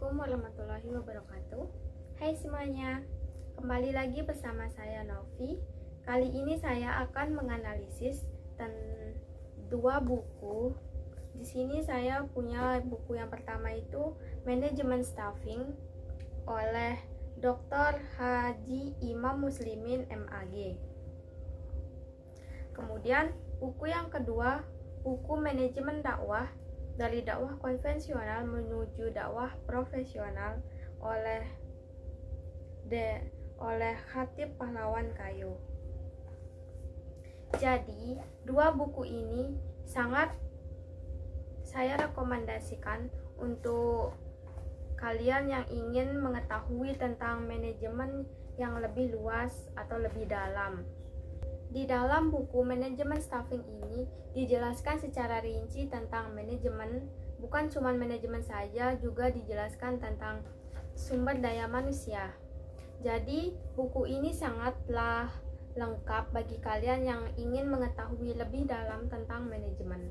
Assalamualaikum warahmatullahi wabarakatuh. Hai semuanya, kembali lagi bersama saya Novi. Kali ini saya akan menganalisis dua buku. Di sini saya punya buku yang pertama itu Manajemen Staffing oleh Dr. Haji Imam Muslimin MAG. Kemudian buku yang kedua, buku Manajemen Dakwah dari dakwah konvensional menuju dakwah profesional oleh Khatib Pahlawan Kayu. Jadi, dua buku ini sangat saya rekomendasikan untuk kalian yang ingin mengetahui tentang manajemen yang lebih luas atau lebih dalam. Di dalam buku Manajemen Staffing ini dijelaskan secara rinci tentang manajemen, bukan cuma manajemen saja, juga dijelaskan tentang sumber daya manusia. Jadi, buku ini sangatlah lengkap bagi kalian yang ingin mengetahui lebih dalam tentang manajemen.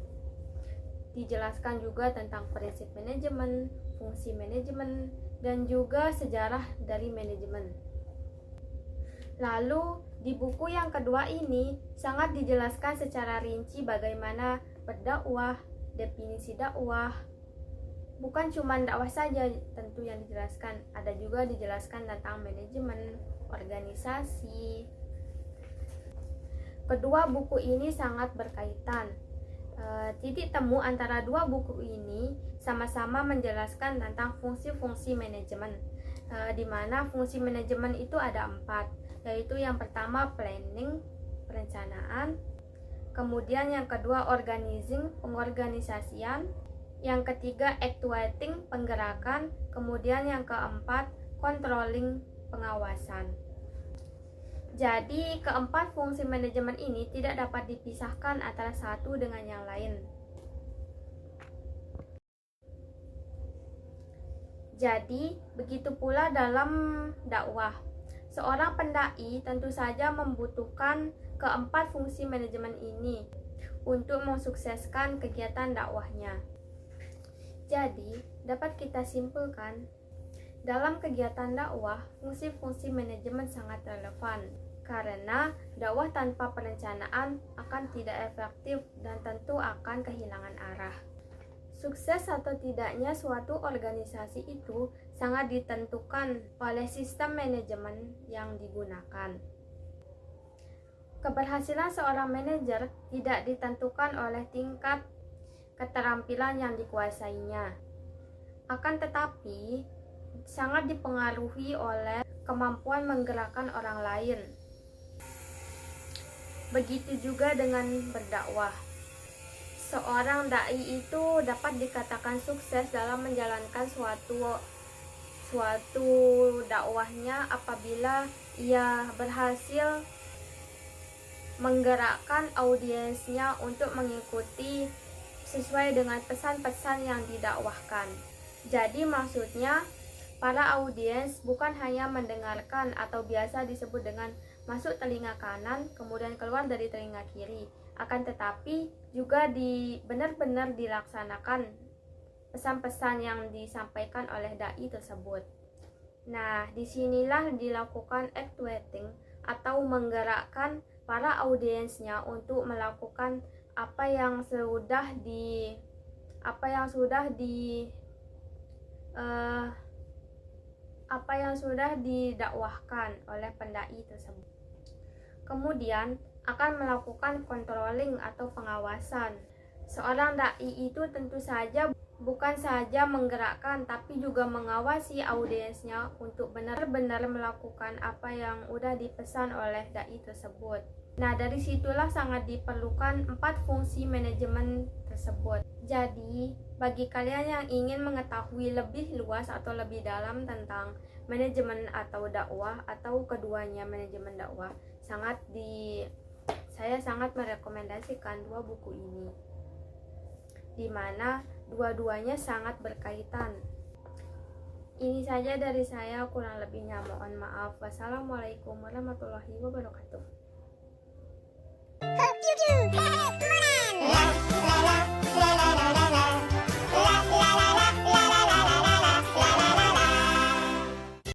Dijelaskan juga tentang prinsip manajemen, fungsi manajemen, dan juga sejarah dari manajemen. Lalu, di buku yang kedua ini sangat dijelaskan secara rinci bagaimana berdakwah, definisi dakwah. Bukan cuma dakwah saja tentu yang dijelaskan, ada juga dijelaskan tentang manajemen, organisasi. Kedua buku ini sangat berkaitan. Titik temu antara dua buku ini sama-sama menjelaskan tentang fungsi-fungsi manajemen, di mana fungsi manajemen itu ada 4, yaitu yang pertama planning, perencanaan, kemudian yang kedua organizing, pengorganisasian, yang ketiga actuating, penggerakan, kemudian yang keempat controlling, pengawasan. Jadi keempat fungsi manajemen ini tidak dapat dipisahkan antara satu dengan yang lain. Jadi begitu pula dalam dakwah. Seorang pendai tentu saja membutuhkan keempat fungsi manajemen ini untuk mensukseskan kegiatan dakwahnya. Jadi, dapat kita simpulkan, dalam kegiatan dakwah, fungsi-fungsi manajemen sangat relevan karena dakwah tanpa perencanaan akan tidak efektif dan tentu akan kehilangan arah. Sukses atau tidaknya suatu organisasi itu sangat ditentukan oleh sistem manajemen yang digunakan. Keberhasilan seorang manajer tidak ditentukan oleh tingkat keterampilan yang dikuasainya, akan tetapi sangat dipengaruhi oleh kemampuan menggerakkan orang lain. Begitu juga dengan berdakwah. Seorang dai itu dapat dikatakan sukses dalam menjalankan suatu dakwahnya apabila ia berhasil menggerakkan audiensnya untuk mengikuti sesuai dengan pesan-pesan yang didakwahkan. Jadi maksudnya para audiens bukan hanya mendengarkan atau biasa disebut dengan masuk telinga kanan kemudian keluar dari telinga kiri, akan tetapi juga benar-benar dilaksanakan pesan-pesan yang disampaikan oleh dai tersebut. Nah, disinilah dilakukan actuating atau menggerakkan para audiensnya untuk melakukan apa yang sudah didakwahkan oleh pendai tersebut. Kemudian akan melakukan controlling atau pengawasan. Seorang dai itu tentu saja bukan saja menggerakkan tapi juga mengawasi audiensnya untuk benar-benar melakukan apa yang sudah dipesan oleh dai tersebut. Nah, dari situlah sangat diperlukan 4 fungsi manajemen tersebut. Jadi, bagi kalian yang ingin mengetahui lebih luas atau lebih dalam tentang manajemen atau dakwah atau keduanya manajemen dakwah, saya sangat merekomendasikan dua buku ini, di mana dua-duanya sangat berkaitan. Ini saja dari saya, kurang lebihnya mohon maaf. Wassalamualaikum warahmatullahi wabarakatuh.